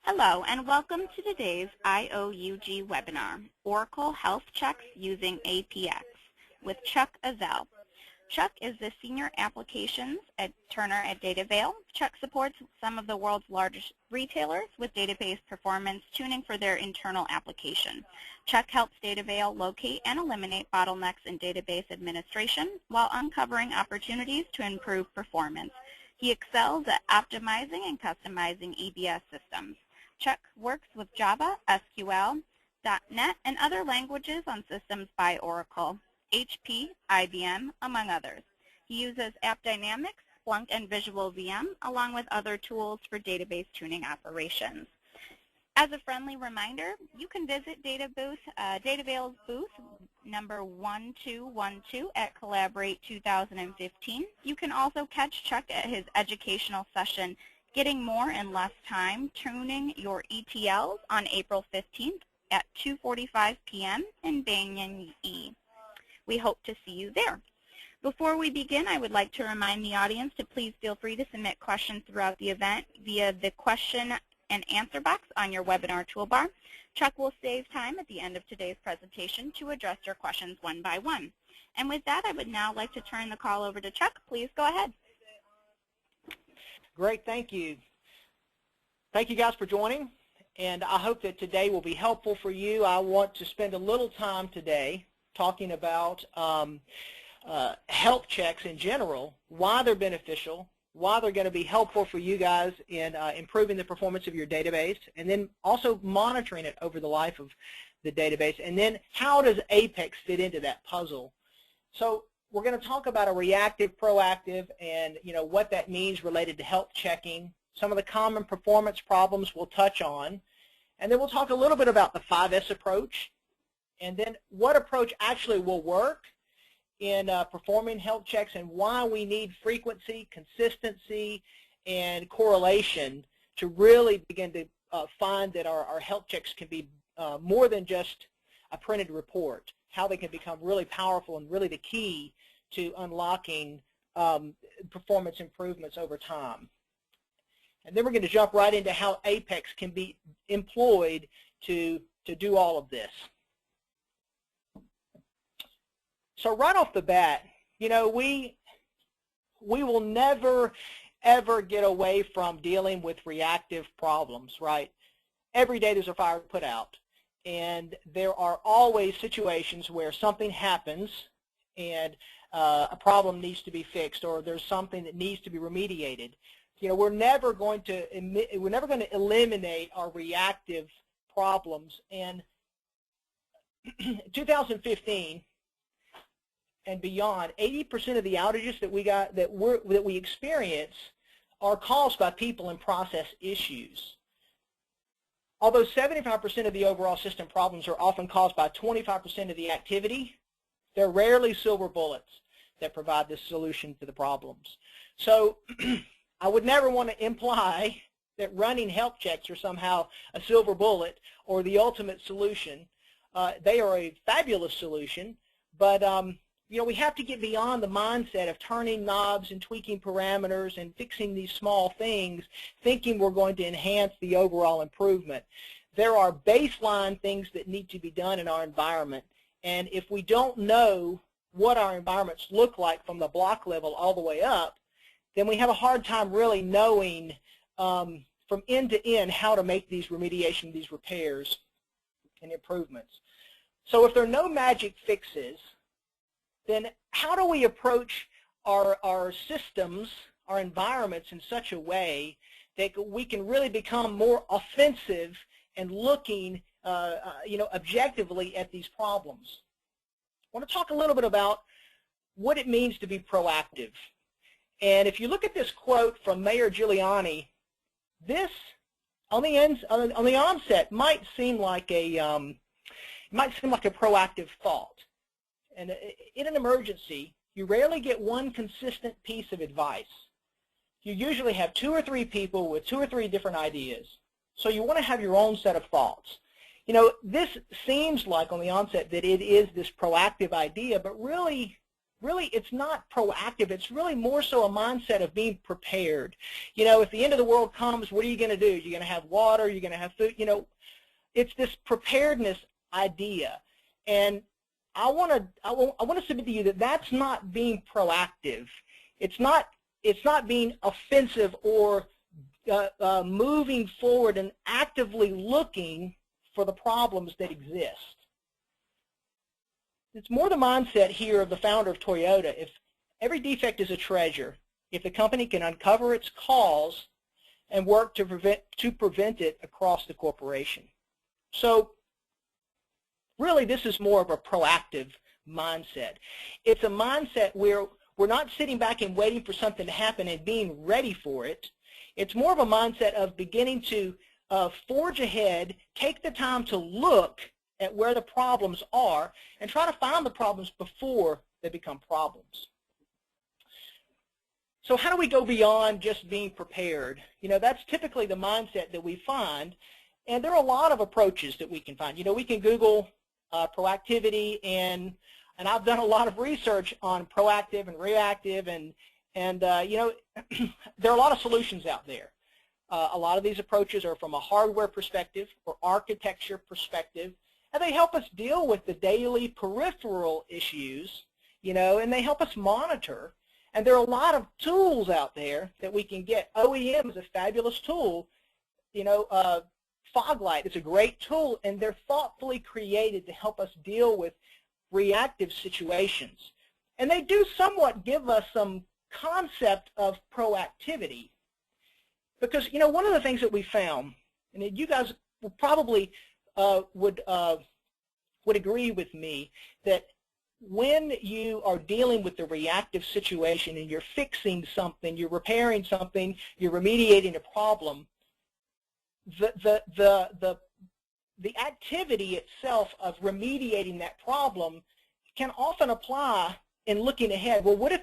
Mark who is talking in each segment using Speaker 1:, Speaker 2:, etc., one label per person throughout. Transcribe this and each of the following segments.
Speaker 1: Hello and welcome to today's IOUG webinar, Oracle Health Checks Using APX, with Chuck Azell. Chuck is the Senior Applications Turner at DataVale. Chuck supports some of the world's largest retailers with database performance tuning for their internal application. Chuck helps DataVale locate and eliminate bottlenecks in database administration while uncovering opportunities to improve performance. He excels at optimizing and customizing EBS systems. Chuck works with Java, SQL, .NET, and other languages on systems by Oracle, HP, IBM, among others. He uses AppDynamics, Splunk, and Visual VM, along with other tools for database tuning operations. As a friendly reminder, you can visit DataVale's booth number 1212 at Collaborate 2015. You can also catch Chuck at his educational session, Getting More in Less Time, Tuning Your ETLs, on April 15th at 2:45 p.m. in Banyan E. We hope to see you there. Before we begin, I would like to remind the audience to please feel free to submit questions throughout the event via the question and answer box on your webinar toolbar. Chuck will save time at the end of today's presentation to address your questions one by one. And with that, I would now like to turn the call over to Chuck. Please go ahead.
Speaker 2: Great, thank you. Thank you guys for joining, and I hope that today will be helpful for you. I want to spend a little time today talking about health checks in general, why they're beneficial, why they're going to be helpful for you guys in improving the performance of your database, and then also monitoring it over the life of the database, and then how does Apex fit into that puzzle. So we're going to talk about a reactive, proactive, and what that means related to health checking, some of the common performance problems we'll touch on, and then we'll talk a little bit about the 5S approach, and then what approach actually will work in performing health checks and why we need frequency, consistency, and correlation to really begin to find that our health checks can be more than just a printed report, how they can become really powerful and really the key to unlocking performance improvements over time. And then we're going to jump right into how Apex can be employed to do all of this. So right off the bat, we will never, ever get away from dealing with reactive problems, right? Every day there's a fire put out. And there are always situations where something happens and a problem needs to be fixed, or there's something that needs to be remediated. We're never going to eliminate our reactive problems. And 2015 and beyond, 80% of the outages that we experience are caused by people and process issues. Although 75% of the overall system problems are often caused by 25% of the activity, they're rarely silver bullets that provide the solution to the problems. So I would never want to imply that running health checks are somehow a silver bullet or the ultimate solution. They are a fabulous solution, but we have to get beyond the mindset of turning knobs and tweaking parameters and fixing these small things, thinking we're going to enhance the overall improvement. There are baseline things that need to be done in our environment, and if we don't know what our environments look like from the block level all the way up, then we have a hard time really knowing from end to end how to make these remediation, these repairs and improvements. So if there are no magic fixes, then how do we approach our systems, our environments in such a way that we can really become more offensive and looking objectively at these problems? I want to talk a little bit about what it means to be proactive. And if you look at this quote from Mayor Giuliani, this on the onset might seem like a proactive thought. And in an emergency, you rarely get one consistent piece of advice. You usually have 2 or 3 people with 2 or 3 different ideas. So you want to have your own set of thoughts. This seems like on the onset that it is this proactive idea, but really really, it's not proactive. It's really more so a mindset of being prepared. You know, if the end of the world comes, what are you going to do? You're going to have water, you're going to have food. You know, it's this preparedness idea. And I want to submit to you that that's not being proactive. It's not being offensive or moving forward and actively looking for the problems that exist. It's more the mindset here of the founder of Toyota. If every defect is a treasure, if the company can uncover its cause and work to prevent it across the corporation. So really, this is more of a proactive mindset. It's a mindset where we're not sitting back and waiting for something to happen and being ready for it. It's more of a mindset of beginning to forge ahead, take the time to look at where the problems are, and try to find the problems before they become problems. So how do we go beyond just being prepared? You know, that's typically the mindset that we find, and there are a lot of approaches that we can find. You know, we can Google proactivity, and I've done a lot of research on proactive and reactive, and you know, there are a lot of solutions out there. A lot of these approaches are from a hardware perspective or architecture perspective, and they help us deal with the daily peripheral issues, you know, and they help us monitor. And there are a lot of tools out there that we can get. OEM is a fabulous tool. You know, Foglight is a great tool, and they're thoughtfully created to help us deal with reactive situations. And they do somewhat give us some concept of proactivity. Because, you know, one of the things that we found, and you guys will probably would agree with me, that when you are dealing with the reactive situation and you're fixing something, you're repairing something, you're remediating a problem, the activity itself of remediating that problem can often apply in looking ahead. Well, what if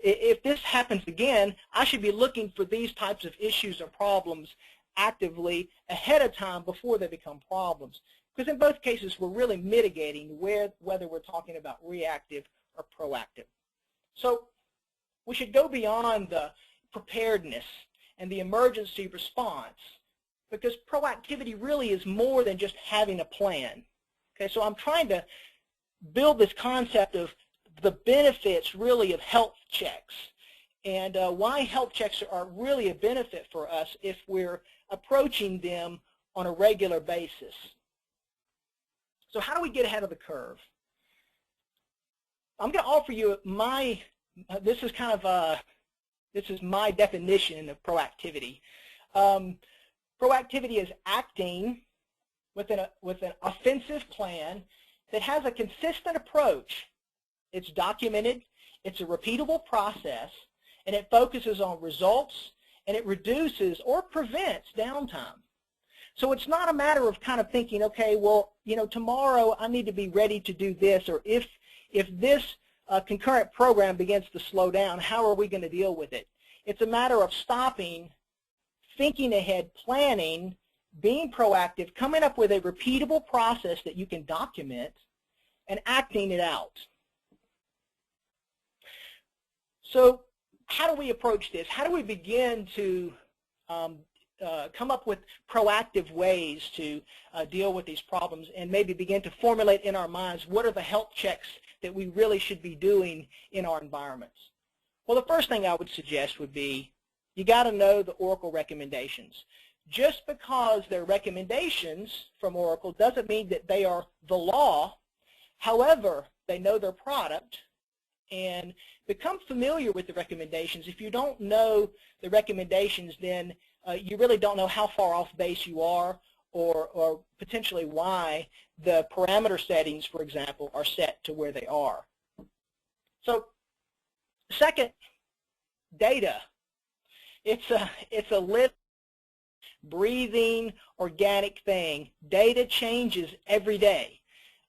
Speaker 2: if this happens again, I should be looking for these types of issues or problems actively ahead of time before they become problems. Because in both cases, we're really mitigating whether we're talking about reactive or proactive. So we should go beyond the preparedness and the emergency response, because proactivity really is more than just having a plan. Okay, so I'm trying to build this concept of the benefits really of health checks, and why health checks are really a benefit for us if we're approaching them on a regular basis. So how do we get ahead of the curve? I'm going to offer you this is my definition of proactivity. Proactivity is acting with an offensive plan that has a consistent approach. It's documented, it's a repeatable process, and it focuses on results, and it reduces or prevents downtime. So it's not a matter of kind of thinking, okay, well, you know, tomorrow I need to be ready to do this, or if this concurrent program begins to slow down, how are we going to deal with it? It's a matter of stopping, thinking ahead, planning, being proactive, coming up with a repeatable process that you can document, and acting it out. So how do we approach this? How do we begin to come up with proactive ways to deal with these problems, and maybe begin to formulate in our minds what are the health checks that we really should be doing in our environments? Well, the first thing I would suggest would be you got to know the Oracle recommendations. Just because they're recommendations from Oracle doesn't mean that they are the law. However, they know their product, and become familiar with the recommendations. If you don't know the recommendations, then you really don't know how far off base you are, or potentially why the parameter settings, for example, are set to where they are. So second, data. It's a living, breathing, organic thing. Data changes every day.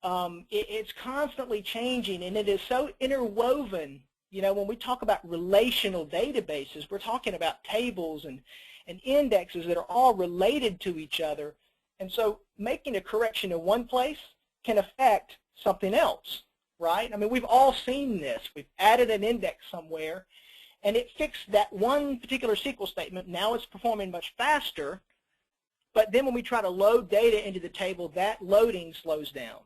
Speaker 2: It's constantly changing, and it is so interwoven. You know, when we talk about relational databases, we're talking about tables and indexes that are all related to each other. And so making a correction in one place can affect something else. right? I mean, we've all seen this. We've added an index somewhere, and it fixed that one particular SQL statement. Now it's performing much faster, but then when we try to load data into the table, that loading slows down,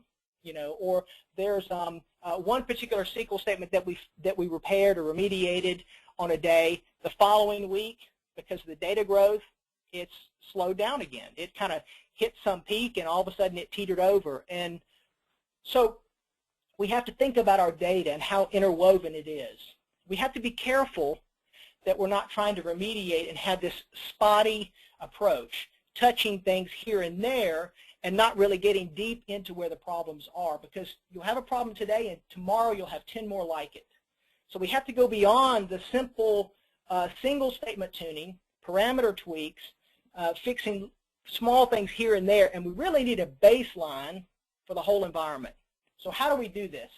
Speaker 2: or there's one particular SQL statement that we repaired or remediated on a day. The following week, because of the data growth, it's slowed down again. It kind of hit some peak, and all of a sudden it teetered over. And so we have to think about our data and how interwoven it is. We have to be careful that we're not trying to remediate and have this spotty approach, touching things here and there and not really getting deep into where the problems are, because you'll have a problem today and tomorrow you'll have 10 more like it. So we have to go beyond the simple single statement tuning, parameter tweaks, fixing small things here and there, and we really need a baseline for the whole environment. So how do we do this?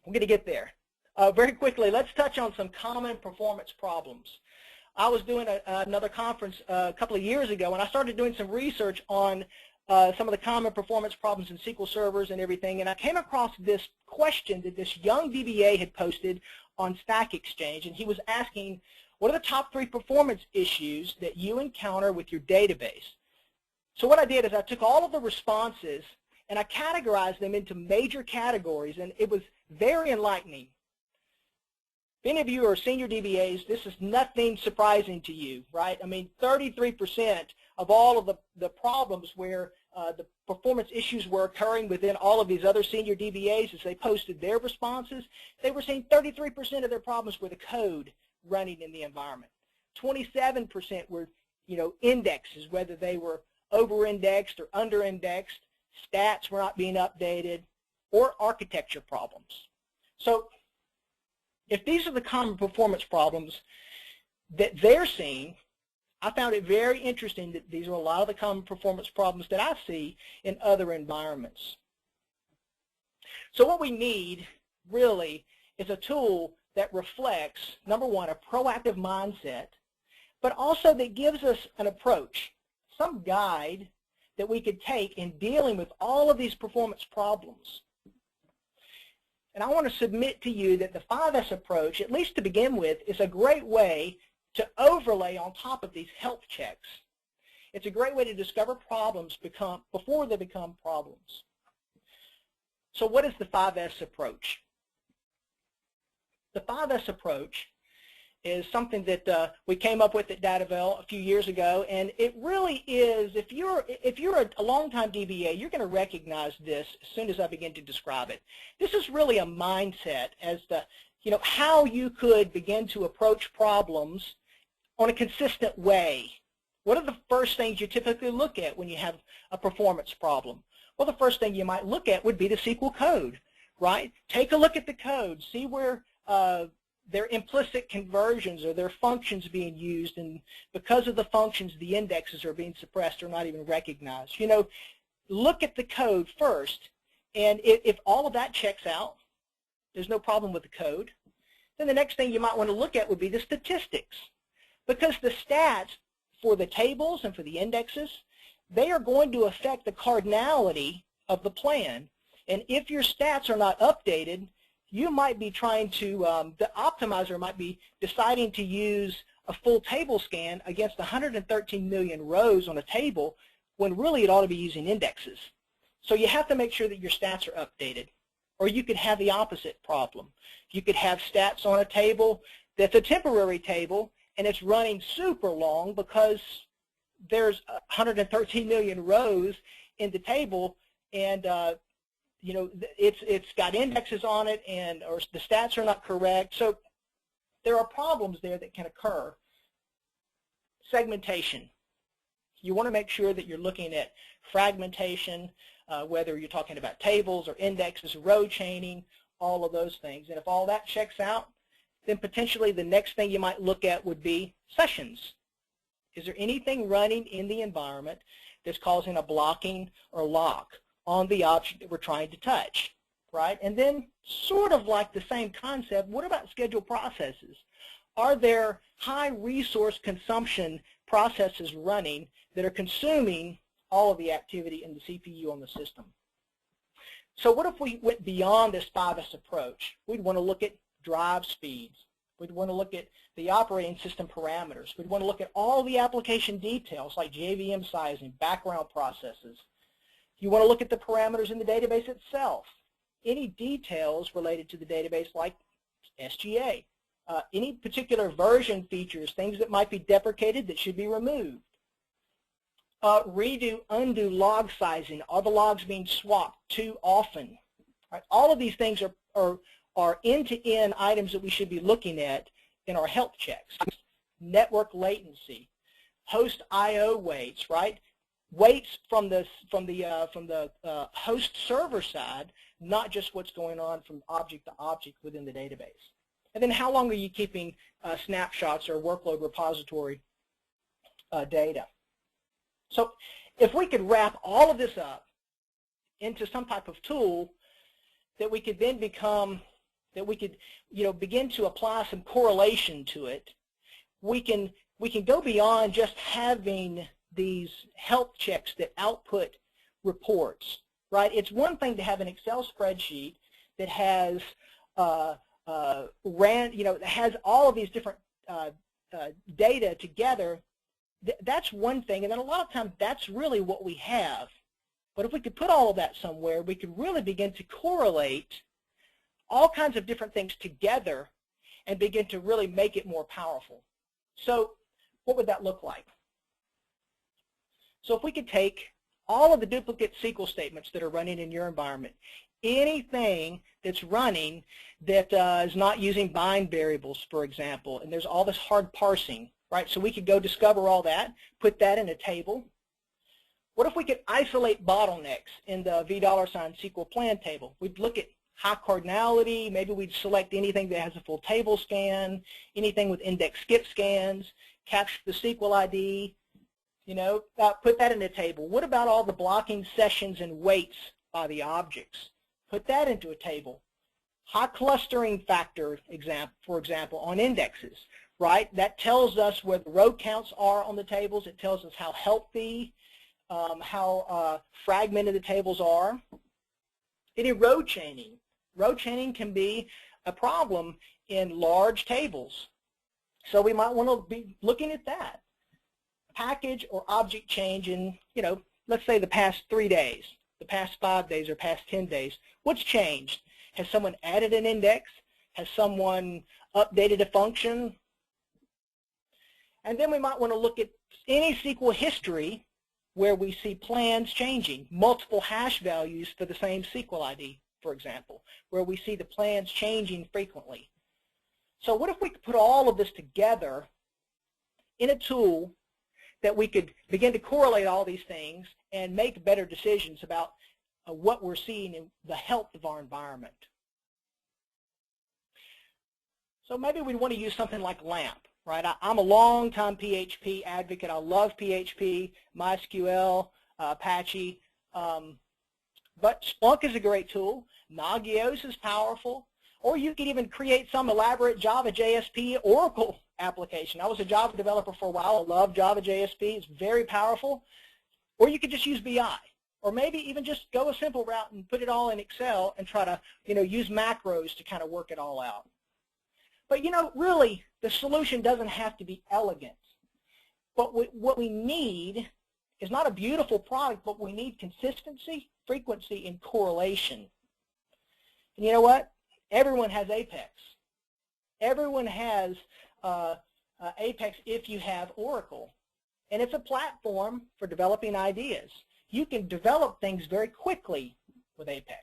Speaker 2: We're going to get there. Very quickly, let's touch on some common performance problems. I was doing another conference a couple of years ago, and I started doing some research on some of the common performance problems in SQL servers and everything, and I came across this question that this young DBA had posted on Stack Exchange, and he was asking, what are the top 3 performance issues that you encounter with your database? So what I did is I took all of the responses and I categorized them into major categories, and it was very enlightening. If any of you are senior DBAs, this is nothing surprising to you, right? I mean, 33% of all of the problems where the performance issues were occurring within all of these other senior DBAs, as they posted their responses, they were seeing 33% of their problems were the code running in the environment. 27% were, indexes, whether they were over-indexed or under-indexed, stats were not being updated, or architecture problems. So if these are the common performance problems that they're seeing, I found it very interesting that these are a lot of the common performance problems that I see in other environments. So what we need really is a tool that reflects, number one, a proactive mindset, but also that gives us an approach, some guide that we could take in dealing with all of these performance problems. And I want to submit to you that the 5S approach, at least to begin with, is a great way to overlay on top of these health checks. It's a great way to discover problems before they become problems. So what is the 5S approach? The 5S approach is something that we came up with at Datavel a few years ago, and it really is, if you're a long-time DBA, you're going to recognize this as soon as I begin to describe it. This is really a mindset as to how you could begin to approach problems on a consistent way. What are the first things you typically look at when you have a performance problem? Well, the first thing you might look at would be the SQL code, right? Take a look at the code, see where their implicit conversions or their functions being used, and because of the functions, the indexes are being suppressed or not even recognized. Look at the code first, and if all of that checks out, there's no problem with the code, then the next thing you might want to look at would be the statistics, because the stats for the tables and for the indexes, they are going to affect the cardinality of the plan, and if your stats are not updated, you might be trying to, the optimizer might be deciding to use a full table scan against 113 million rows on a table when really it ought to be using indexes. So you have to make sure that your stats are updated. Or you could have the opposite problem. You could have stats on a table that's a temporary table and it's running super long because there's 113 million rows in the table, and it's got indexes on it, or the stats are not correct. So there are problems there that can occur. Segmentation. You want to make sure that you're looking at fragmentation, whether you're talking about tables or indexes, row chaining, all of those things. And if all that checks out, then potentially the next thing you might look at would be sessions. Is there anything running in the environment that's causing a blocking or lock on the object that we're trying to touch, right? And then sort of like the same concept, what about scheduled processes? Are there high resource consumption processes running that are consuming all of the activity in the CPU on the system? So what if we went beyond this 5S approach? We'd want to look at drive speeds. We'd want to look at the operating system parameters. We'd want to look at all the application details like JVM sizing, background processes. You want to look at the parameters in the database itself. Any details related to the database like SGA. Any particular version features, things that might be deprecated that should be removed. Redo, undo log sizing. Are the logs being swapped too often? Right? All of these things are end-to-end items that we should be looking at in our health checks. Network latency, host I/O waits, right? Waits from the host server side, not just what's going on from object to object within the database. And then how long are you keeping snapshots or workload repository data? So if we could wrap all of this up into some type of tool that we could then become, that we could begin to apply some correlation to it, we can go beyond just having these health checks that output reports, right? It's one thing to have an Excel spreadsheet that has has all of these different data together. That's one thing, and then a lot of times that's really what we have. But if we could put all of that somewhere, we could really begin to correlate all kinds of different things together and begin to really make it more powerful. So what would that look like? So if we could take all of the duplicate SQL statements that are running in your environment, anything that's running that is not using bind variables, for example, and there's all this hard parsing, right? So we could go discover all that, put that in a table. What if we could isolate bottlenecks in the $SQL plan table? We'd look at high cardinality, maybe we'd select anything that has a full table scan, anything with index skip scans, capture the SQL ID, put that in a table. What about all the blocking sessions and waits by the objects? Put that into a table. High clustering factor, for example, on indexes, right? That tells us where the row counts are on the tables. It tells us how healthy, how fragmented the tables are. Any row chaining. Row chaining can be a problem in large tables. So we might want to be looking at that. Package or object change in, let's say the past 3 days, the past 5 days, or past 10 days. What's changed? Has someone added an index? Has someone updated a function? And then we might want to look at any SQL history where we see plans changing, multiple hash values for the same SQL ID, for example, where we see the plans changing frequently. So what if we could put all of this together in a tool that we could begin to correlate all these things and make better decisions about what we're seeing in the health of our environment? So maybe we'd want to use something like LAMP, right? I'm a long-time PHP advocate. I love PHP, MySQL, Apache, but Splunk is a great tool. Nagios is powerful. Or you could even create some elaborate Java JSP Oracle application. I was a Java developer for a while. I love Java JSP. It's very powerful. Or you could just use BI. Or maybe even just go a simple route and put it all in Excel and try to, use macros to kind of work it all out. But, really, the solution doesn't have to be elegant. But what we need is not a beautiful product, but we need consistency, frequency, and correlation. And you know what? Everyone has Apex. Everyone has Apex if you have Oracle. And it's a platform for developing ideas. You can develop things very quickly with Apex.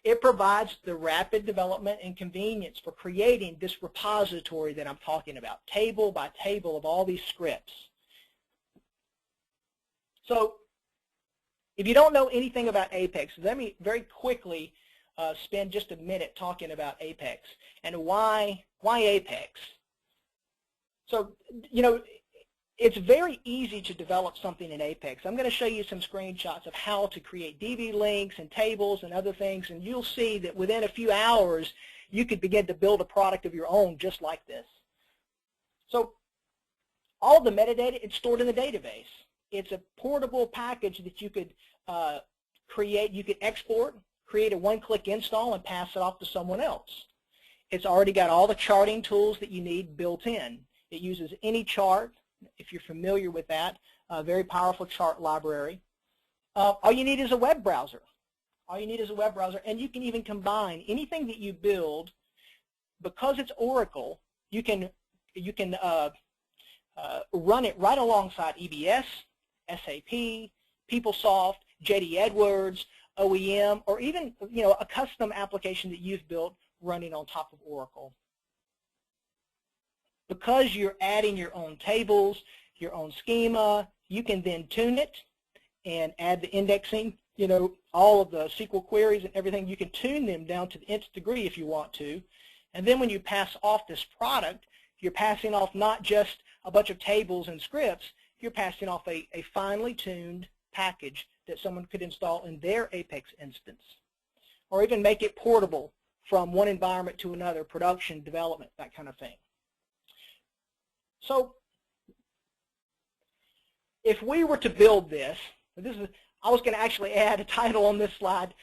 Speaker 2: It provides the rapid development and convenience for creating this repository that I'm talking about, table by table of all these scripts. So if you don't know anything about Apex, let me very quickly spend just a minute talking about Apex and why Apex. So, it's very easy to develop something in Apex. I'm going to show you some screenshots of how to create DB links and tables and other things, and you'll see that within a few hours you could begin to build a product of your own just like this. So all the metadata, it's stored in the database. It's a portable package that you could create, you could export, create a one-click install and pass it off to someone else. It's already got all the charting tools that you need built in. It uses any chart, if you're familiar with that, a very powerful chart library. All you need is a web browser. All you need is a web browser, and you can even combine anything that you build. Because it's Oracle, you can run it right alongside EBS, SAP, PeopleSoft, JD Edwards, OEM, or even a custom application that you've built running on top of Oracle. Because you're adding your own tables, your own schema, you can then tune it and add the indexing, all of the SQL queries and everything. You can tune them down to the nth degree if you want to. And then when you pass off this product, you're passing off not just a bunch of tables and scripts, you're passing off a finely tuned package that someone could install in their Apex instance, or even make it portable from one environment to another, production, development, that kind of thing. So if we were to build this, I was going to actually add a title on this slide,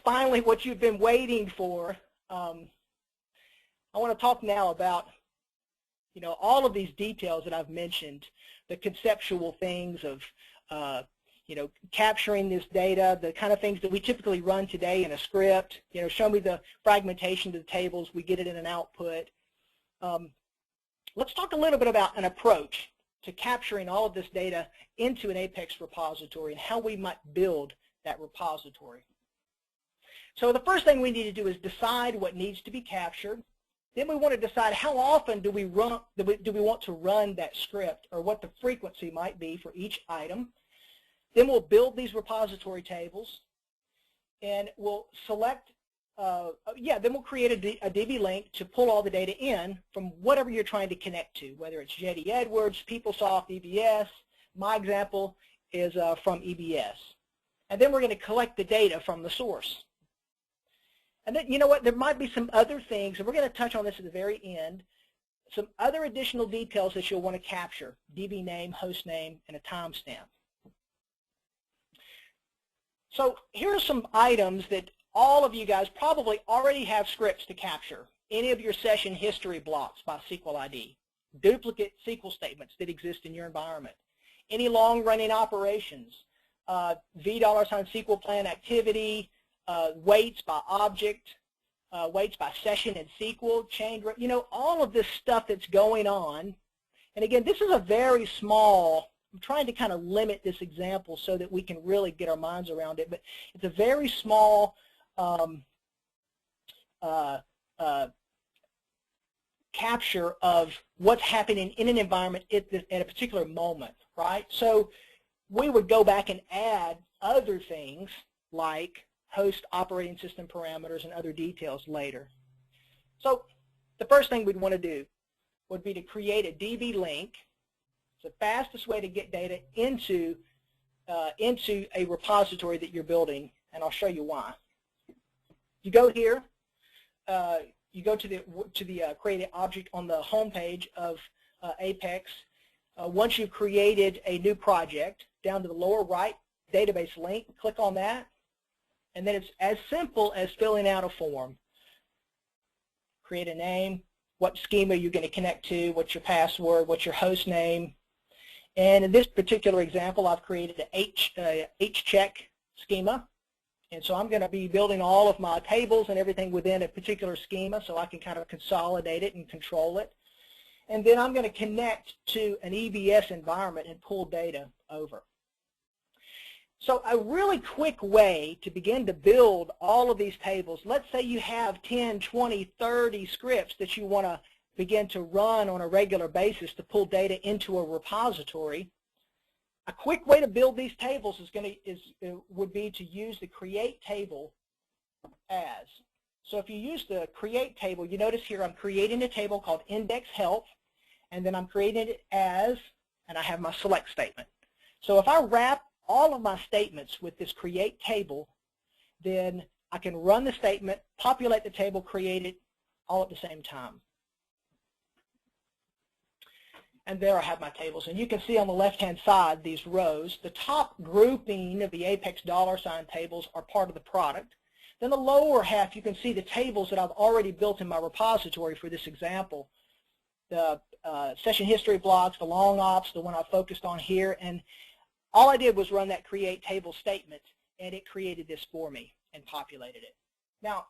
Speaker 2: finally what you've been waiting for. I want to talk now about all of these details that I've mentioned, the conceptual things of capturing this data, the kind of things that we typically run today in a script. Show me the fragmentation of the tables, we get it in an output. Let's talk a little bit about an approach to capturing all of this data into an Apex repository and how we might build that repository. So the first thing we need to do is decide what needs to be captured. Then we want to decide how often do we want to run that script, or what the frequency might be for each item. Then we'll build these repository tables, and we'll select, then we'll create a DB link to pull all the data in from whatever you're trying to connect to, whether it's JD Edwards, PeopleSoft, EBS. My example is from EBS. And then we're going to collect the data from the source. And then, there might be some other things, and we're going to touch on this at the very end, some other additional details that you'll want to capture: DB name, host name, and a timestamp. So here are some items that all of you guys probably already have scripts to capture. Any of your session history blocks by SQL ID, duplicate SQL statements that exist in your environment, any long-running operations, $SQL plan activity, weights by object, weights by session in SQL, chain, all of this stuff that's going on. And again, this is a very small, I'm trying to kind of limit this example so that we can really get our minds around it, but it's a very small capture of what's happening in an environment at a particular moment, right? So we would go back and add other things like host operating system parameters and other details later. So the first thing we'd want to do would be to create a DB link. It's the fastest way to get data into a repository that you're building, and I'll show you why. You go here, you go to the create object on the home page of Apex. Once you've created a new project, down to the lower right, database link, click on that. And then it's as simple as filling out a form. Create a name, what schema you're going to connect to, what's your password, what's your host name. And in this particular example, I've created an H-check schema. And so I'm going to be building all of my tables and everything within a particular schema so I can kind of consolidate it and control it. And then I'm going to connect to an EBS environment and pull data over. So a really quick way to begin to build all of these tables, let's say you have 10, 20, 30 scripts that you want to begin to run on a regular basis to pull data into a repository. A quick way to build these tables would be to use the create table as. So if you use the create table, you notice here I'm creating a table called index health, and then I'm creating it as, and I have my select statement. So if I wrap all of my statements with this create table, then I can run the statement, populate the table, create it all at the same time. And there I have my tables. And you can see on the left-hand side these rows. The top grouping of the Apex $ tables are part of the product. Then the lower half, you can see the tables that I've already built in my repository for this example. The session history blocks, the long ops, the one I focused on here, and all I did was run that create table statement, and it created this for me and populated it. Now,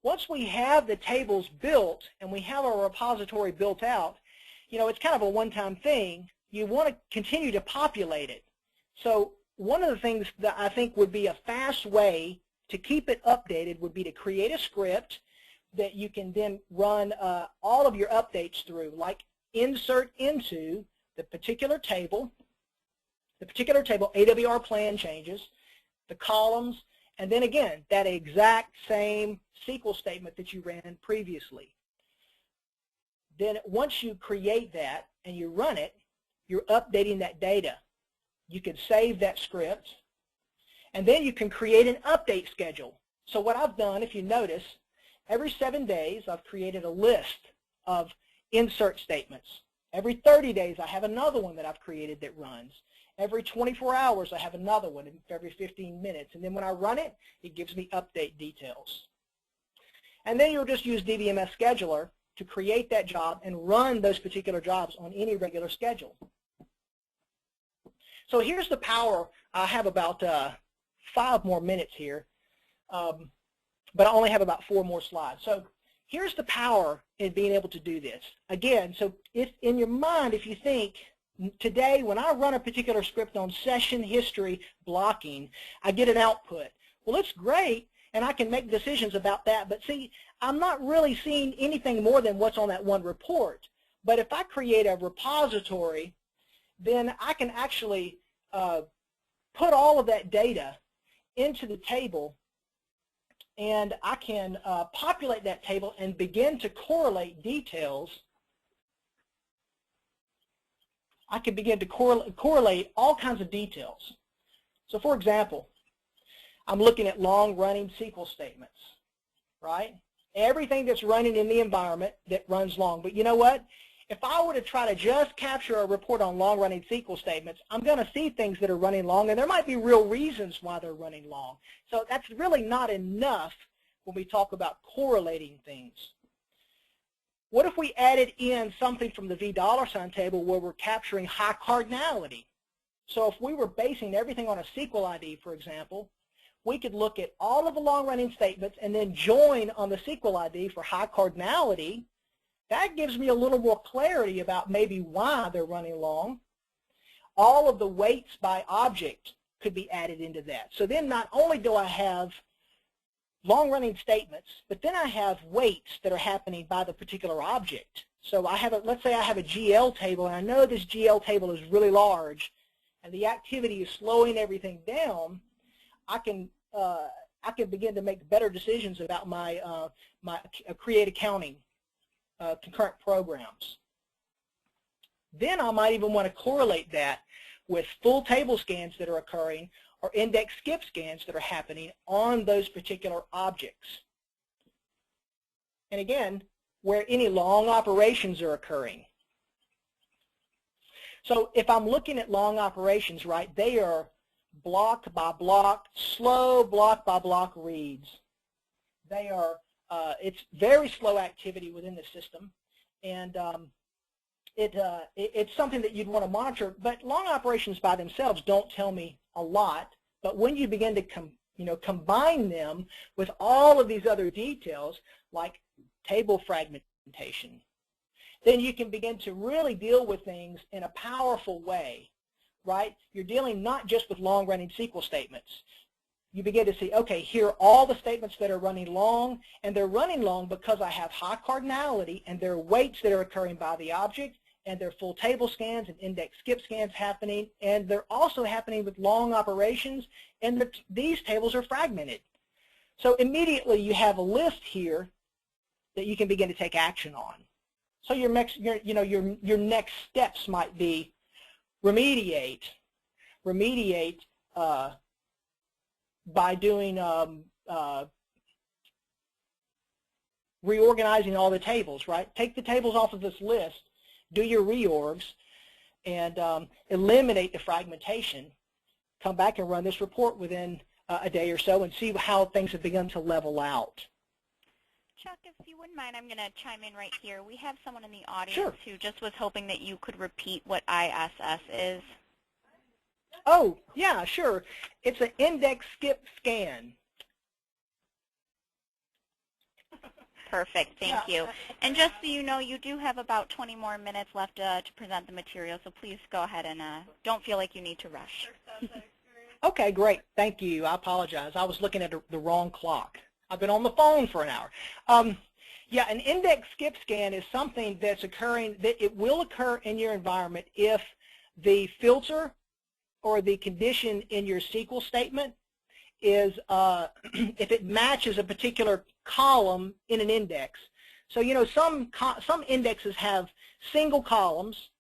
Speaker 2: once we have the tables built and we have our repository built out, you know, it's kind of a one-time thing. You want to continue to populate it. So one of the things that I think would be a fast way to keep it updated would be to create a script that you can then run all of your updates through, like insert into the particular table AWR plan changes, the columns, and then again, that exact same SQL statement that you ran previously. Then once you create that and you run it, you're updating that data. You can save that script, and then you can create an update schedule. So what I've done, if you notice, every 7 days I've created a list of insert statements. Every 30 days I have another one that I've created that runs. Every 24 hours I have another one, every 15 minutes. And then when I run it, it gives me update details. And then you'll just use DBMS Scheduler to create that job and run those particular jobs on any regular schedule. So here's the power. I have about 5 more minutes here, but I only have about 4 more slides. So here's the power in being able to do this. Again, so if in your mind, if you think, today when I run a particular script on session history blocking, I get an output. Well, it's great, and I can make decisions about that, but see, I'm not really seeing anything more than what's on that one report. But if I create a repository, then I can actually put all of that data into the table, and I can populate that table and begin to correlate details. I can begin to correlate all kinds of details. So for example, I'm looking at long-running SQL statements, right? Everything that's running in the environment that runs long. But you know what? If I were to try to just capture a report on long-running SQL statements, I'm going to see things that are running long, and there might be real reasons why they're running long. So that's really not enough when we talk about correlating things. What if we added in something from the $$ table where we're capturing high cardinality? So if we were basing everything on a SQL ID, for example, we could look at all of the long-running statements and then join on the SQL ID for high cardinality. That gives me a little more clarity about maybe why they're running long. All of the weights by object could be added into that. So then not only do I have long-running statements, but then I have weights that are happening by the particular object. So I have let's say I have a GL table, and I know this GL table is really large, and the activity is slowing everything down. I can begin to make better decisions about my create accounting concurrent programs. Then I might even want to correlate that with full table scans that are occurring or index skip scans that are happening on those particular objects. And again, where any long operations are occurring. So if I'm looking at long operations, right, they are block by block, slow block by block reads. They are, it's very slow activity within the system, and it's something that you'd want to monitor. But long operations by themselves don't tell me a lot. But when you begin to combine them with all of these other details, like table fragmentation, then you can begin to really deal with things in a powerful way, right? You're dealing not just with long-running SQL statements. You begin to see, okay, here are all the statements that are running long, and they're running long because I have high cardinality, and there are weights that are occurring by the object, and there are full table scans and index skip scans happening, and they're also happening with long operations, and these tables are fragmented. So immediately you have a list here that you can begin to take action on. So your next steps might be remediate by doing reorganizing all the tables, right? Take the tables off of this list, do your reorgs, and eliminate the fragmentation. Come back and run this report within a day or so and see how things have begun to level out.
Speaker 1: Chuck, if you wouldn't mind, I'm going to chime in right here. We have someone in the audience
Speaker 2: Sure.
Speaker 1: who just was hoping that you could repeat what ISS is.
Speaker 2: Oh, yeah, sure. It's an index skip scan.
Speaker 1: Perfect, thank you. And just so you know, you do have about 20 more minutes left to present the material, so please go ahead and don't feel like you need to rush.
Speaker 2: Okay, great. Thank you. I apologize. I was looking at the wrong clock. I've been on the phone for an hour. Yeah, an index skip scan is something that's occurring, that it will occur in your environment if the filter or the condition in your SQL statement is if it matches a particular column in an index. So, you know, some indexes have single columns,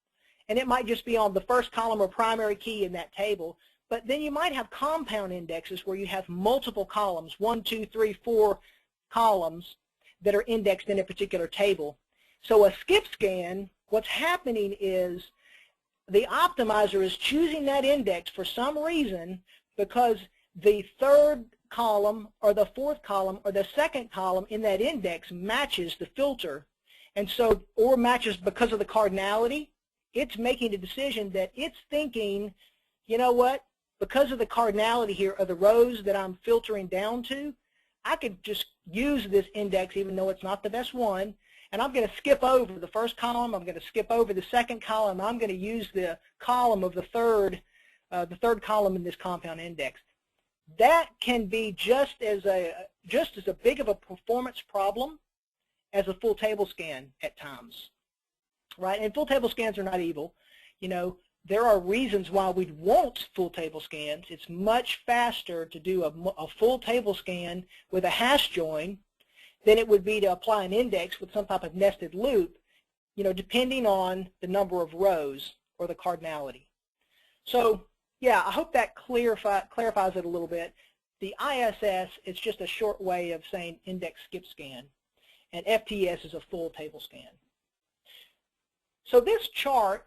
Speaker 2: and it might just be on the first column or primary key in that table. But then you might have compound indexes where you have multiple columns, 1, 2, 3, 4 columns that are indexed in a particular table. So a skip scan, what's happening is the optimizer is choosing that index for some reason because the third column or the fourth column or the second column in that index matches the filter, and so, or matches because of the cardinality. It's making a decision that it's thinking, you know what, because of the cardinality here of the rows that I'm filtering down to, I could just use this index even though it's not the best one, and I'm going to skip over the first column, I'm going to skip over the second column, I'm going to use the column of the third column in this compound index. That can be just as a big of a performance problem as a full table scan at times, right? And full table scans are not evil. You know, there are reasons why we'd want full table scans. It's much faster to do a full table scan with a hash join than it would be to apply an index with some type of nested loop, you know, depending on the number of rows or the cardinality. So, yeah, I hope that clarifies it a little bit. The ISS is just a short way of saying index skip scan, and FTS is a full table scan. So this chart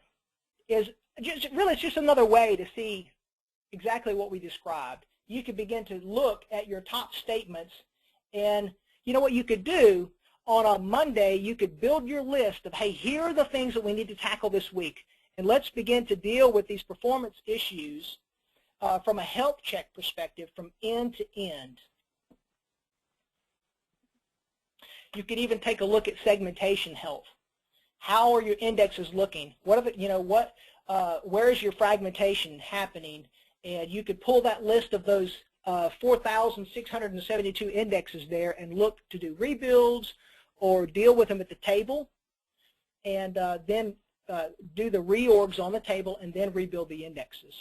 Speaker 2: is just, really, it's just another way to see exactly what we described. You could begin to look at your top statements, and you know what you could do on a Monday, you could build your list of, hey, here are the things that we need to tackle this week. And let's begin to deal with these performance issues from a health check perspective from end to end. You could even take a look at segmentation health. How are your indexes looking? What are the, you know, where is your fragmentation happening? And you could pull that list of those 4,672 indexes there and look to do rebuilds or deal with them at the table, and then do the reorgs on the table and then rebuild the indexes.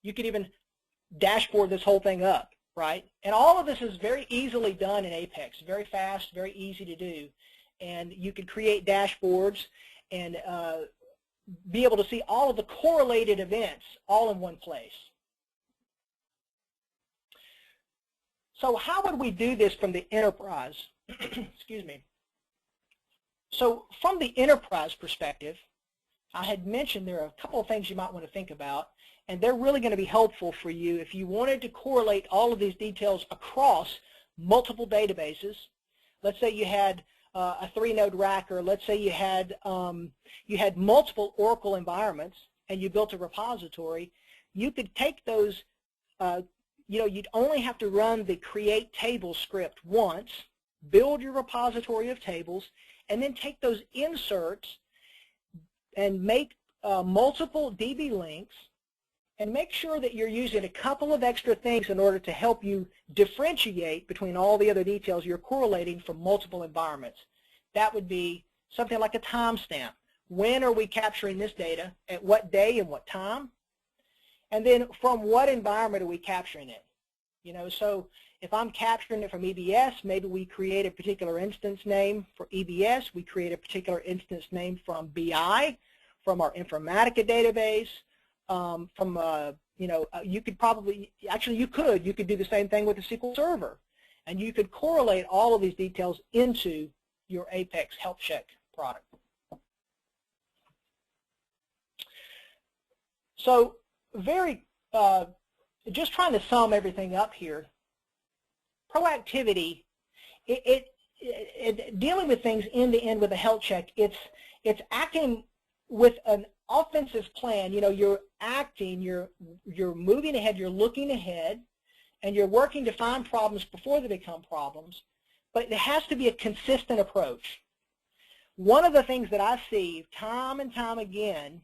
Speaker 2: You could even dashboard this whole thing up, right? And all of this is very easily done in Apex, very fast, very easy to do. And you could create dashboards and be able to see all of the correlated events all in one place. So how would we do this from the enterprise? Excuse me. So from the enterprise perspective, I had mentioned there are a couple of things you might want to think about, and they're really going to be helpful for you if you wanted to correlate all of these details across multiple databases. Let's say you had a 3-node rack, or let's say you had multiple Oracle environments and you built a repository. You could take those, you know, you'd only have to run the create table script once, build your repository of tables, and then take those inserts and make multiple DB links, and make sure that you're using a couple of extra things in order to help you differentiate between all the other details you're correlating from multiple environments. That would be something like a timestamp. When are we capturing this data? At what day and what time? And then from what environment are we capturing it? You know, so if I'm capturing it from EBS, maybe we create a particular instance name for EBS. We create a particular instance name from BI, from our Informatica database, you know, you could probably, actually you could do the same thing with the SQL Server. And you could correlate all of these details into your Apex Health Check product. So very just trying to sum everything up here, proactivity, dealing with things end to end with a health check, it's acting with an offensive plan. You know, you're acting, you're moving ahead, you're looking ahead, and you're working to find problems before they become problems, but it has to be a consistent approach. One of the things that I see time and time again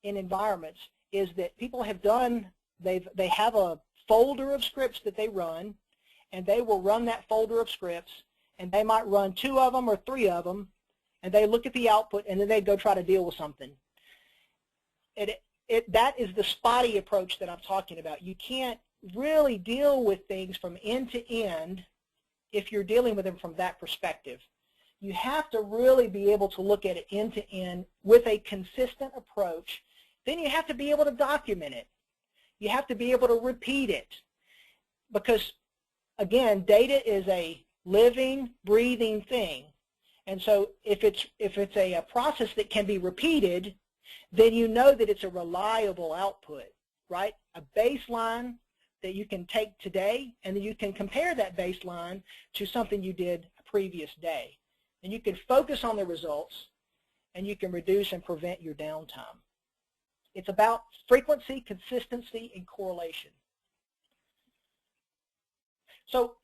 Speaker 2: in environments is that people have done, they have a folder of scripts that they run, and they will run that folder of scripts, and they might run 2 of them or 3 of them, and they look at the output, and then they go try to deal with something. That is the spotty approach that I'm talking about. You can't really deal with things from end to end if you're dealing with them from that perspective. You have to really be able to look at it end to end with a consistent approach. Then you have to be able to document it. You have to be able to repeat it. Because, again, data is a living, breathing thing. And so if it's a process that can be repeated, then you know that it's a reliable output, right? A baseline that you can take today, and then you can compare that baseline to something you did a previous day. And you can focus on the results, and you can reduce and prevent your downtime. It's about frequency, consistency, and correlation. So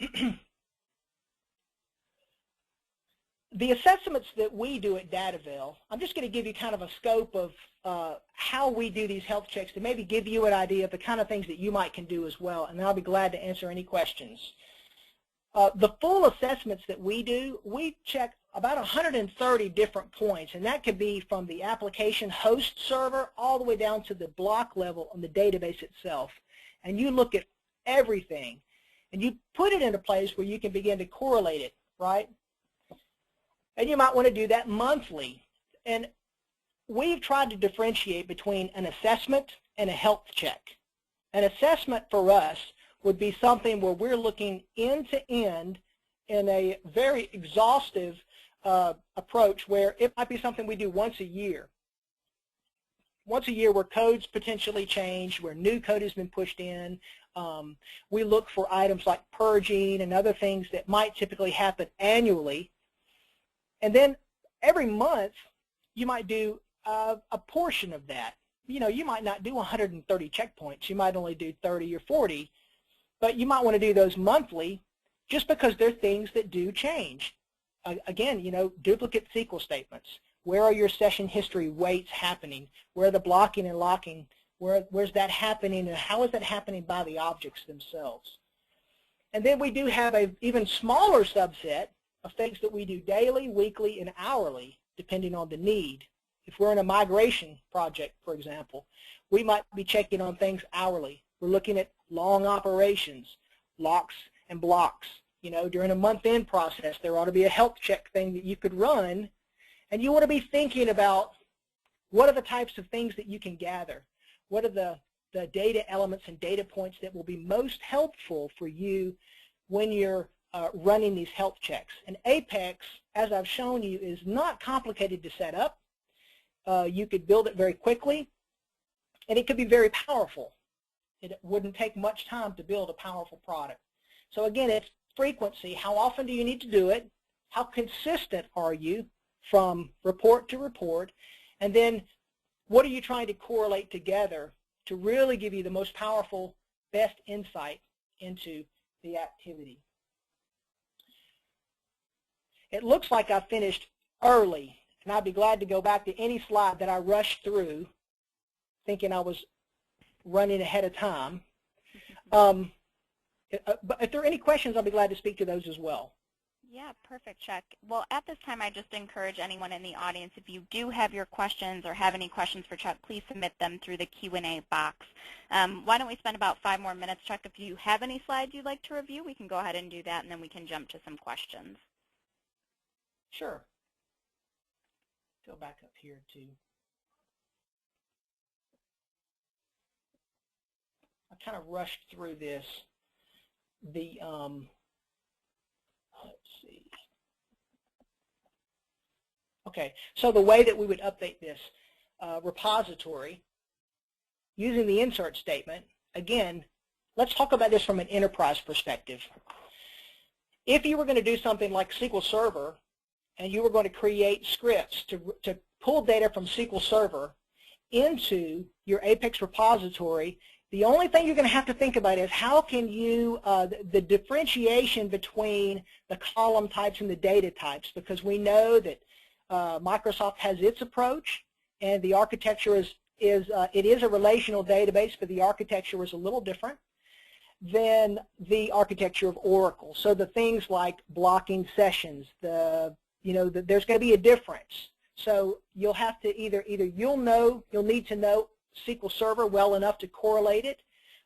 Speaker 2: the assessments that we do at Dataville, I'm just going to give you kind of a scope of how we do these health checks to maybe give you an idea of the kind of things that you can do as well, and then I'll be glad to answer any questions. The full assessments that we do, we check about 130 different points, and that could be from the application host server all the way down to the block level on the database itself. And you look at everything, and you put it in a place where you can begin to correlate it, right? And you might want to do that monthly. And we've tried to differentiate between an assessment and a health check. An assessment for us would be something where we're looking end to end in a very exhaustive approach, where it might be something we do once a year. Once a year, where codes potentially change, where new code has been pushed in. We look for items like purging and other things that might typically happen annually. And then every month, you might do a portion of that. You know, you might not do 130 checkpoints. You might only do 30 or 40. But you might want to do those monthly, just because they're things that do change. Again, you know, duplicate SQL statements. Where are your session history weights happening? Where are the blocking and locking? Where's that happening, and how is that happening by the objects themselves? And then we do have an even smaller subset of things that we do daily, weekly, and hourly, depending on the need. If we're in a migration project, for example, we might be checking on things hourly. We're looking at long operations, locks and blocks. You know, during a month-end process, there ought to be a health check thing that you could run, and you want to be thinking about what are the types of things that you can gather. What are the data elements and data points that will be most helpful for you when you're running these health checks. And Apex, as I've shown you, is not complicated to set up. You could build it very quickly, and it could be very powerful. It wouldn't take much time to build a powerful product. So again, it's frequency. How often do you need to do it? How consistent are you from report to report? And then what are you trying to correlate together to really give you the most powerful, best insight into the activity? It looks like I finished early, and I'd be glad to go back to any slide that I rushed through thinking I was running ahead of time. But if there are any questions, I'll be glad to speak to those as well.
Speaker 1: Yeah, perfect, Chuck. Well, at this time, I just encourage anyone in the audience, if you do have your questions or have any questions for Chuck, please submit them through the Q&A box. Why don't we spend about 5 more minutes, Chuck? If you have any slides you'd like to review, we can go ahead and do that, and then we can jump to some questions.
Speaker 2: Sure. Go back up here to, I kind of rushed through this. Let's see. Okay, so the way that we would update this repository using the insert statement, again, Let's talk about this from an enterprise perspective. If you were going to do something like SQL Server, and you were going to create scripts to pull data from SQL Server into your Apex repository, the only thing you're going to have to think about is how can you, the differentiation between the column types and the data types, because we know that Microsoft has its approach, and the architecture it is a relational database, but the architecture is a little different than the architecture of Oracle. So the things like blocking sessions, there's going to be a difference. So you'll have to either you'll need to know SQL Server well enough to correlate it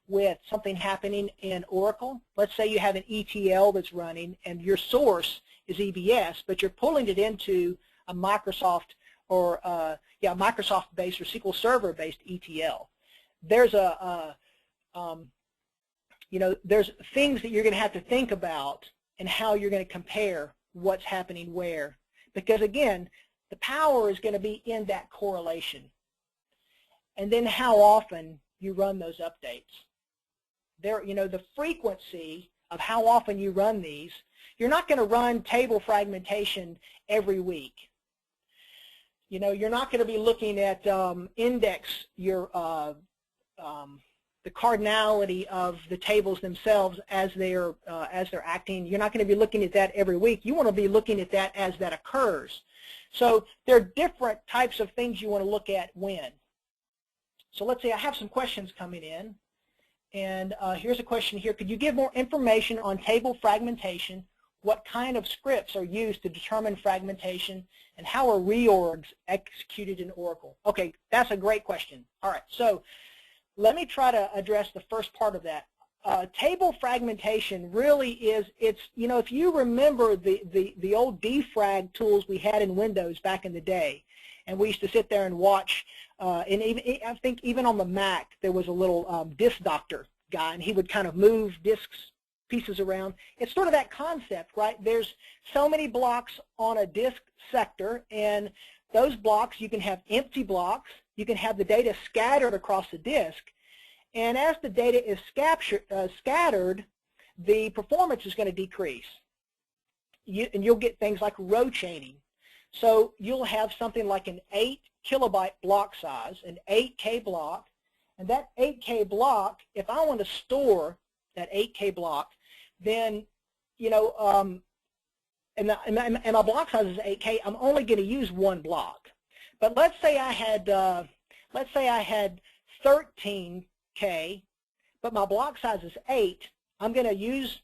Speaker 2: with something happening in Oracle. Let's say you have an ETL that's running and your source is EBS, but you're pulling it into a Microsoft or Microsoft-based or SQL Server-based ETL. There's there's things that you're going to have to think about and how you're going to compare what's happening where, because again, the power is going to be in that correlation, and then how often you run those updates. The frequency of how often you run these. You're not going to run table fragmentation every week. You're not going to be looking at index your the cardinality of the tables themselves as they're acting. You're not going to be looking at that every week. You want to be looking at that as that occurs. So there are different types of things you want to look at when. So let's say I have some questions coming in, and here's a question here. Could you give more information on table fragmentation? What kind of scripts are used to determine fragmentation, and how are reorgs executed in Oracle? Okay, that's a great question. All right, so let me try to address the first part of that. Table fragmentation really is, if you remember the old defrag tools we had in Windows back in the day, and we used to sit there and watch, and I think even on the Mac there was a little disk doctor guy, and he would kind of move disks pieces around. It's sort of that concept, right? There's so many blocks on a disk sector, and those blocks, you can have empty blocks, you can have the data scattered across the disk, and as the data is scattered, the performance is going to decrease. And you'll get things like row chaining. So you'll have something like an 8 kilobyte block size, an 8K block, and that 8K block, if I want to store that 8K block, then, and my block size is 8K, I'm only going to use one block. But let's say I had 13K, but my block size is 8. I'm going to use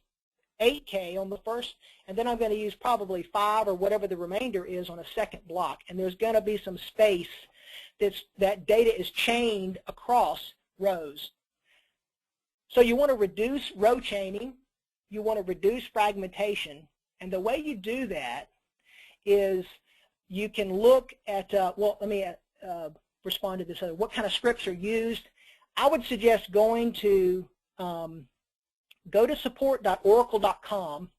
Speaker 2: 8K on the first, and then I'm going to use probably 5 or whatever the remainder is on a second block. And there's going to be some space that data is chained across rows. So you want to reduce row chaining, you want to reduce fragmentation, and the way you do that is you can look at, well, let me respond to this other. What kind of scripts are used? I would suggest going to go to support.oracle.com,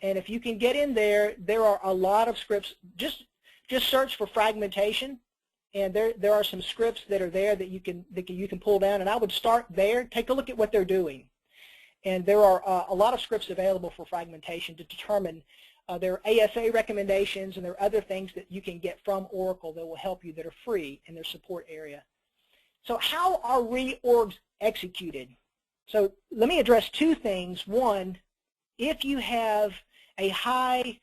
Speaker 2: and if you can get in there, there are a lot of scripts. Just search for fragmentation, and there are some scripts that are there that you can pull down, and I would start there. Take a look at what they're doing, and there are a lot of scripts available for fragmentation to determine. There are ASA recommendations, and there are other things that you can get from Oracle that will help you that are free in their support area. So how are reorgs executed? So let me address two things. One, if you have a high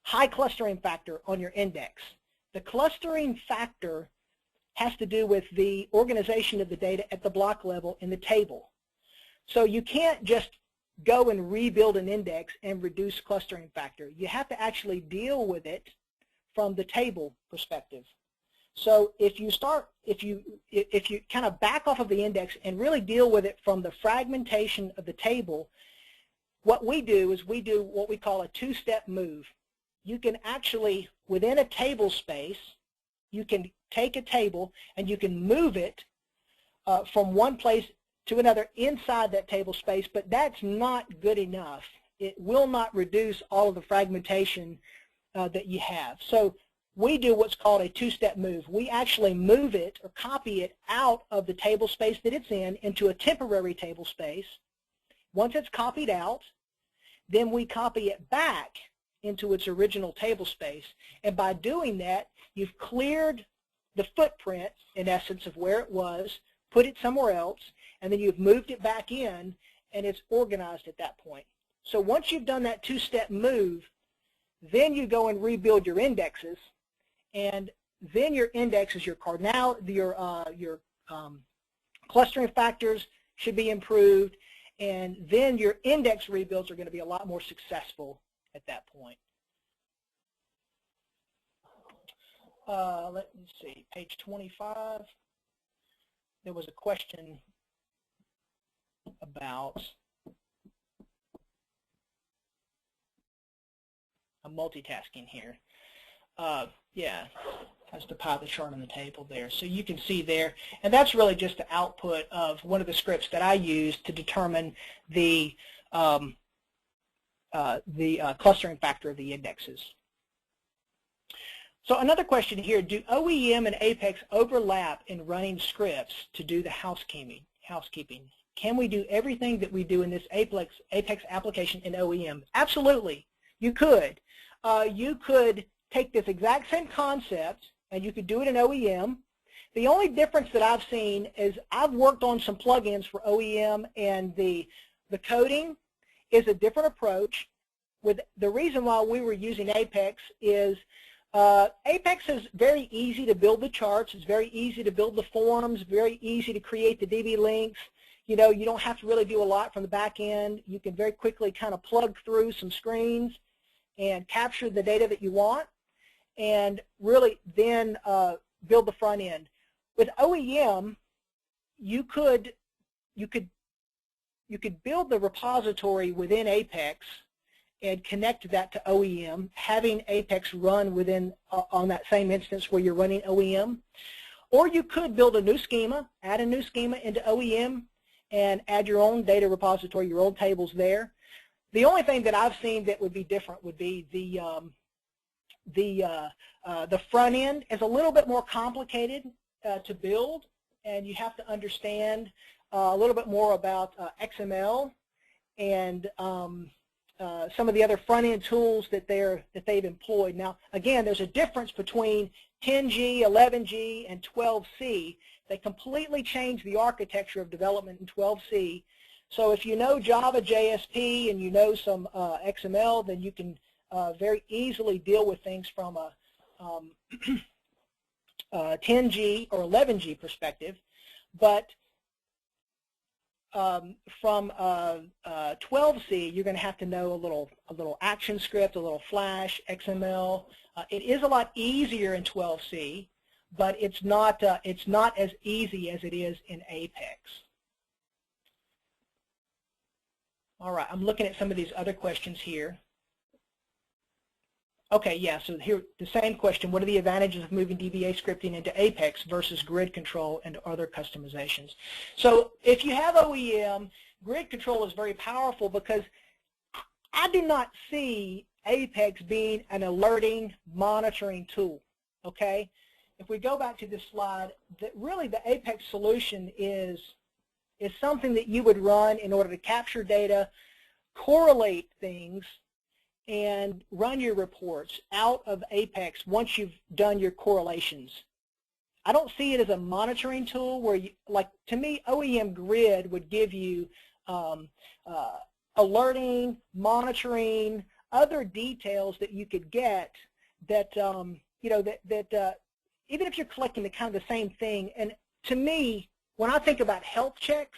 Speaker 2: clustering factor on your index, the clustering factor has to do with the organization of the data at the block level in the table. So you can't just go and rebuild an index and reduce clustering factor. You have to actually deal with it from the table perspective. So if you kind of back off of the index and really deal with it from the fragmentation of the table, what we do is we do what we call a two-step move. You can actually, within a table space, you can take a table and you can move it from one place to another inside that table space, but that's not good enough. It will not reduce all of the fragmentation that you have. So we do what's called a two-step move. We actually move it or copy it out of the table space that it's in into a temporary table space. Once it's copied out, then we copy it back into its original table space. And by doing that, you've cleared the footprint, in essence, of where it was, put it somewhere else, and then you've moved it back in, and it's organized at that point. So once you've done that two-step move, then you go and rebuild your indexes, and then your indexes, your clustering factors should be improved, and then your index rebuilds are going to be a lot more successful at that point. Let me see, page 25. There was a question about I'm multitasking here. Yeah, that's the pie chart on the table there. So you can see there, and that's really just the output of one of the scripts that I use to determine the clustering factor of the indexes. So another question here, do OEM and Apex overlap in running scripts to do the housekeeping? Can we do everything that we do in this Apex application in OEM? Absolutely, you could. You could take this exact same concept and you could do it in OEM. The only difference that I've seen is I've worked on some plugins for OEM, and the coding is a different approach. With the reason why we were using Apex is Apex is very easy to build the charts. It's very easy to build the forms, very easy to create the DB links. You know, you don't have to really do a lot from the back end. You can very quickly kind of plug through some screens and capture the data that you want, and really then build the front end. With OEM, you could build the repository within Apex and connect that to OEM, having Apex run within on that same instance where you're running OEM. Or you could build a new schema, add a new schema into OEM, and add your own data repository, your own tables there. The only thing that I've seen that would be different would be the front end is a little bit more complicated to build, and you have to understand a little bit more about XML and some of the other front-end tools that they've employed. Now, again, there's a difference between 10G, 11G, and 12C. They completely changed the architecture of development in 12C. So if you know Java, JSP, and you know some XML, then you can very easily deal with things from a 10G or 11G perspective. But from 12C, you're going to have to know a little action script, a little Flash, XML. It is a lot easier in 12C, but it's not as easy as it is in Apex. All right, I'm looking at some of these other questions here. Okay, yeah, so here, the same question, what are the advantages of moving DBA scripting into Apex versus grid control and other customizations? So if you have OEM, grid control is very powerful because I do not see Apex being an alerting, monitoring tool, okay? If we go back to this slide, really the Apex solution is something that you would run in order to capture data, correlate things, and run your reports out of Apex once you've done your correlations. I don't see it as a monitoring tool where, to me, OEM Grid would give you alerting, monitoring, other details that you could get that, even if you're collecting the kind of the same thing. And to me, when I think about health checks,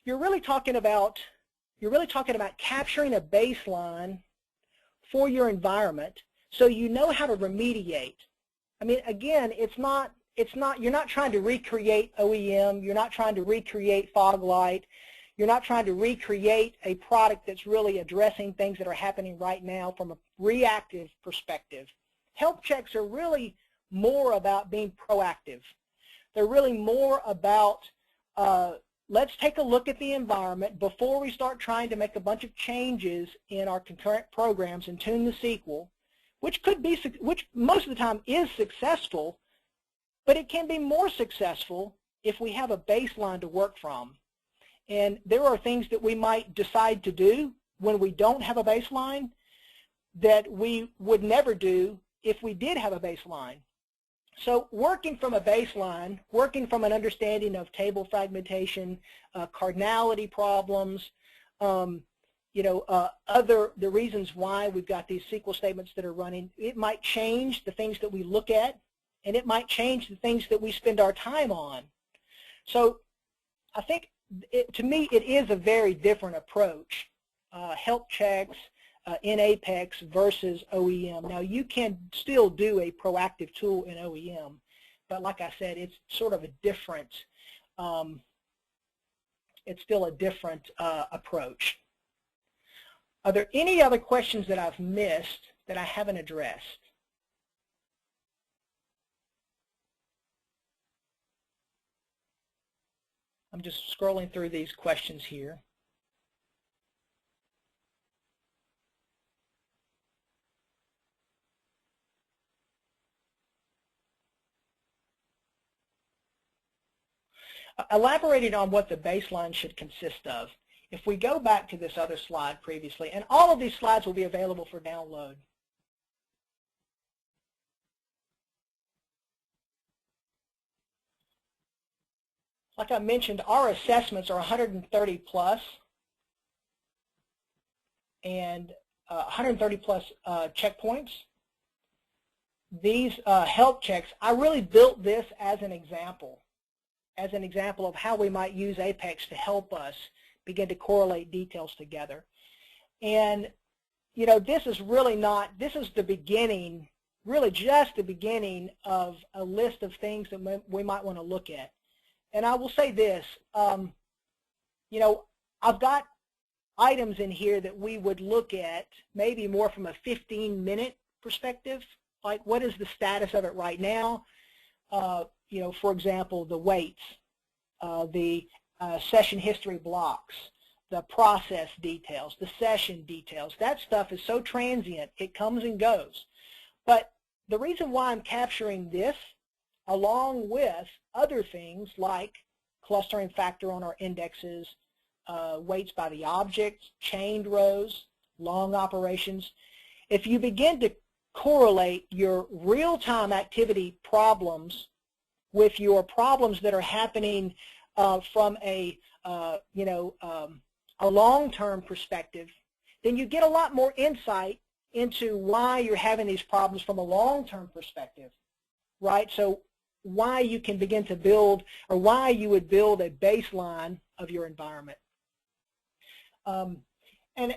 Speaker 2: you're really talking about capturing a baseline for your environment so you know how to remediate. I mean, again, you're not trying to recreate OEM, you're not trying to recreate FogLight, you're not trying to recreate a product that's really addressing things that are happening right now from a reactive perspective. Health checks are really more about being proactive. They're really more about let's take a look at the environment before we start trying to make a bunch of changes in our concurrent programs and tune the SQL. which most of the time is successful, but it can be more successful if we have a baseline to work from. And there are things that we might decide to do when we don't have a baseline that we would never do if we did have a baseline. So working from a baseline, working from an understanding of table fragmentation, cardinality problems, the reasons why we've got these SQL statements that are running, it might change the things that we look at, and it might change the things that we spend our time on. So I think, to me, it is a very different approach, health checks in Apex versus OEM. Now, you can still do a proactive tool in OEM, but like I said, it's sort of a different, it's still a different approach. Are there any other questions that I've missed that I haven't addressed? I'm just scrolling through these questions here. Elaborating on what the baseline should consist of. If we go back to this other slide previously, and all of these slides will be available for download. Like I mentioned, our assessments are 130 plus, and 130 plus checkpoints. These health checks, I really built this as an example of how we might use Apex to help us begin to correlate details together. And this is really not, this is the beginning, really just the beginning of a list of things that we might want to look at. And I will say this, I've got items in here that we would look at maybe more from a 15-minute perspective, like what is the status of it right now? For example, the weights, the session history blocks, the process details, the session details. That stuff is so transient, it comes and goes. But the reason why I'm capturing this, along with other things like clustering factor on our indexes, weights by the object, chained rows, long operations, if you begin to correlate your real-time activity problems with your problems that are happening from a long-term perspective, then you get a lot more insight into why you're having these problems from a long-term perspective, right? So why you can begin to build, or why you would build a baseline of your environment. And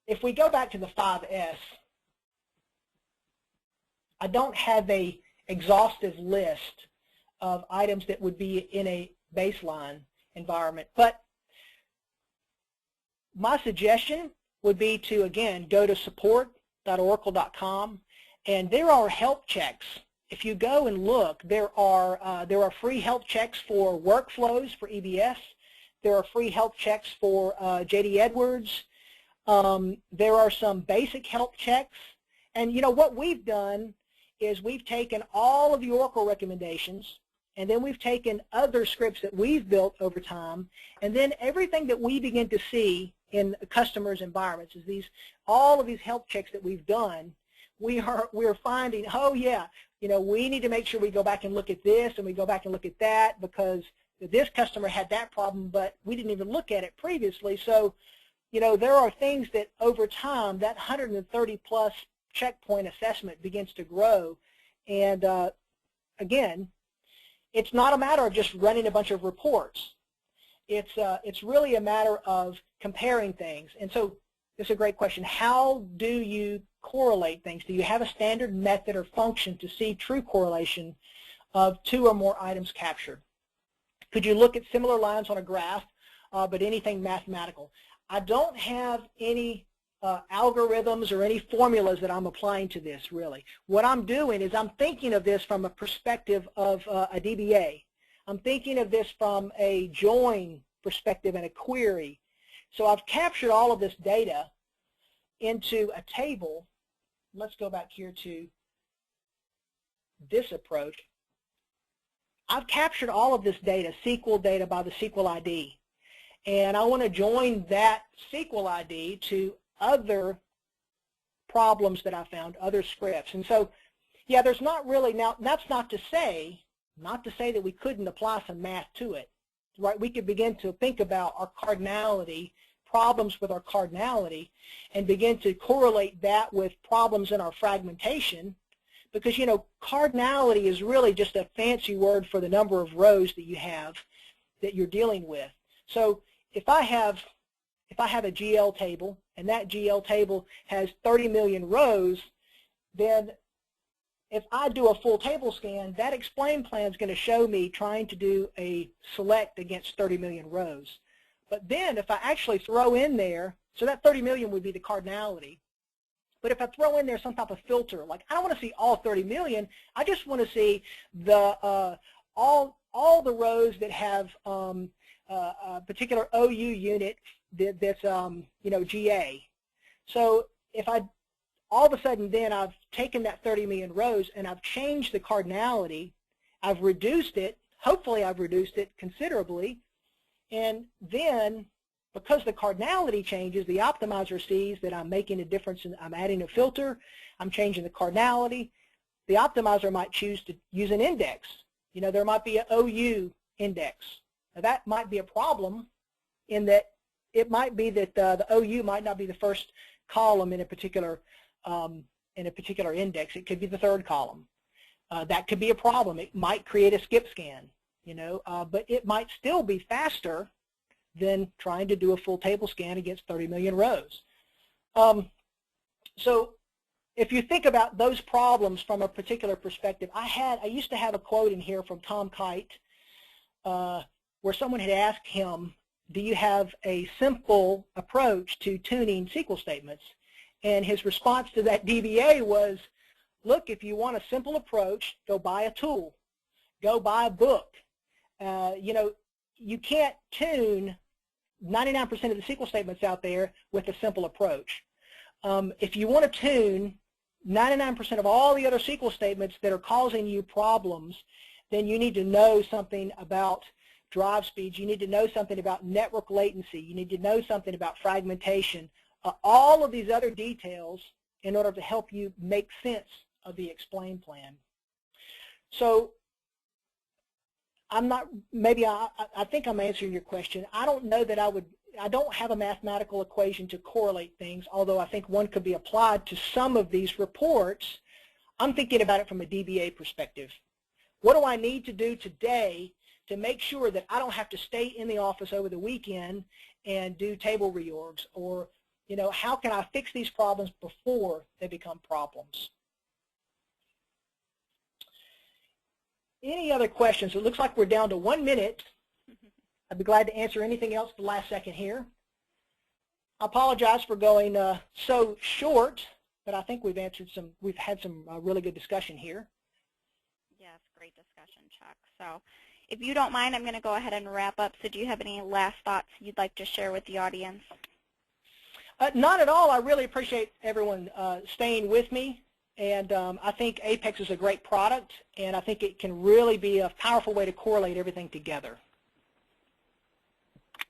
Speaker 2: if we go back to the 5S, I don't have a exhaustive list of items that would be in a baseline environment, but my suggestion would be to, again, go to support.oracle.com, and there are health checks. If you go and look, there are free health checks for workflows for EBS. There are free health checks for J.D. Edwards. There are some basic health checks. And what we've done is we've taken all of the Oracle recommendations, and then we've taken other scripts that we've built over time, and then everything that we begin to see in customers' environments is all of these health checks that we've done. We're finding, oh yeah, we need to make sure we go back and look at this, and we go back and look at that, because this customer had that problem, but we didn't even look at it previously. So, there are things that over time, that 130 plus checkpoint assessment begins to grow. And again, it's not a matter of just running a bunch of reports. It's really a matter of comparing things. And so this is a great question. How do you correlate things? Do you have a standard method or function to see true correlation of two or more items captured? Could you look at similar lines on a graph, but anything mathematical? I don't have any algorithms or any formulas that I'm applying to this, really. What I'm doing is I'm thinking of this from a perspective of a DBA. I'm thinking of this from a join perspective and a query. So I've captured all of this data into a table, let's go back here to this approach. I've captured all of this data, SQL data by the SQL ID, and I want to join that SQL ID to other problems that I found, other scripts. And so, yeah, there's not really, now that's not to say that we couldn't apply some math to it, right? We could begin to think about our cardinality, problems with our cardinality, and begin to correlate that with problems in our fragmentation, because, you know, cardinality is really just a fancy word for the number of rows that you have that you're dealing with. So if I have a GL table, and that GL table has 30 million rows, then if I do a full table scan, that explain plan is going to show me trying to do a select against 30 million rows. But then if I actually throw in there, so that 30 million would be the cardinality, but if I throw in there some type of filter, like I don't want to see all 30 million, I just want to see the all the rows that have a particular OU unit that's you know, GA. So if I all of a sudden then I've taken that 30 million rows and I've changed the cardinality, I've reduced it, hopefully I've reduced it considerably, and then because the cardinality changes, the optimizer sees that I'm making a difference, and I'm adding a filter, I'm changing the cardinality. The optimizer might choose to use an index. You know, there might be an OU index. Now that might be a problem in that it might be that the OU might not be the first column in a particular index. It could be the third column. That could be a problem. It might create a skip scan, you know, but it might still be faster than trying to do a full table scan against 30 million rows. So if you think about those problems from a particular perspective, I used to have a quote in here from Tom Kite where someone had asked him, do you have a simple approach to tuning SQL statements? And his response to that DBA was, look, if you want a simple approach, go buy a tool. Go buy a book. You know, you can't tune 99% of the SQL statements out there with a simple approach. If you want to tune 99% of all the other SQL statements that are causing you problems, then you need to know something about drive speeds. You need to know something about network latency. You need to know something about fragmentation. All of these other details in order to help you make sense of the explain plan. So I'm not, maybe I think I'm answering your question. I don't know that I don't have a mathematical equation to correlate things, although I think one could be applied to some of these reports. I'm thinking about it from a DBA perspective. What do I need to do today to make sure that I don't have to stay in the office over the weekend and do table reorgs? Or, you know, how can I fix these problems before they become problems? Any other questions? It looks like we're down to 1 minute. I'd be glad to answer anything else the last second here. I apologize for going so short, but I think we've had some really good discussion here.
Speaker 1: Yes, great discussion, Chuck. So if you don't mind, I'm going to go ahead and wrap up. So do you have any last thoughts you'd like to share with the audience?
Speaker 2: Not at all. I really appreciate everyone staying with me. And I think Apex is a great product, and I think it can really be a powerful way to correlate everything together.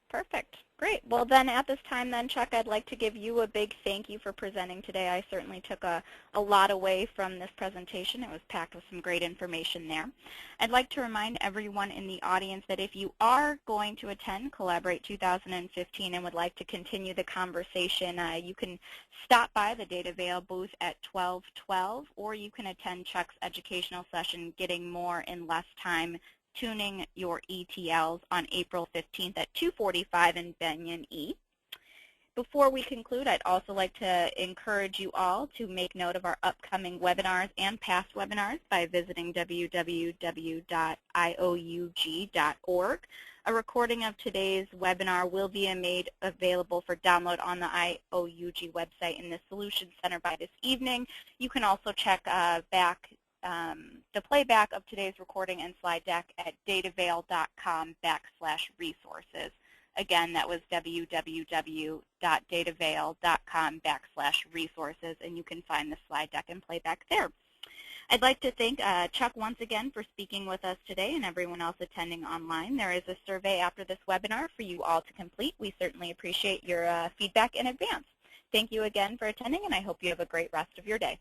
Speaker 1: Perfect. Great. Well, then at this time then, Chuck, I'd like to give you a big thank you for presenting today. I certainly took a lot away from this presentation. It was packed with some great information there. I'd like to remind everyone in the audience that if you are going to attend Collaborate 2015 and would like to continue the conversation, you can stop by the DataVeil booth at 12:12, or you can attend Chuck's educational session, Getting More in Less Time, Tuning Your ETLs, on April 15th at 2:45 in Benyon E. Before we conclude, I'd also like to encourage you all to make note of our upcoming webinars and past webinars by visiting www.ioug.org. A recording of today's webinar will be made available for download on the IOUG website in the Solutions Center by this evening. You can also check the playback of today's recording and slide deck at datavail.com/resources. Again, that was www.datavail.com/resources, and you can find the slide deck and playback there. I'd like to thank Chuck once again for speaking with us today and everyone else attending online. There is a survey after this webinar for you all to complete. We certainly appreciate your feedback in advance. Thank you again for attending, and I hope you have a great rest of your day.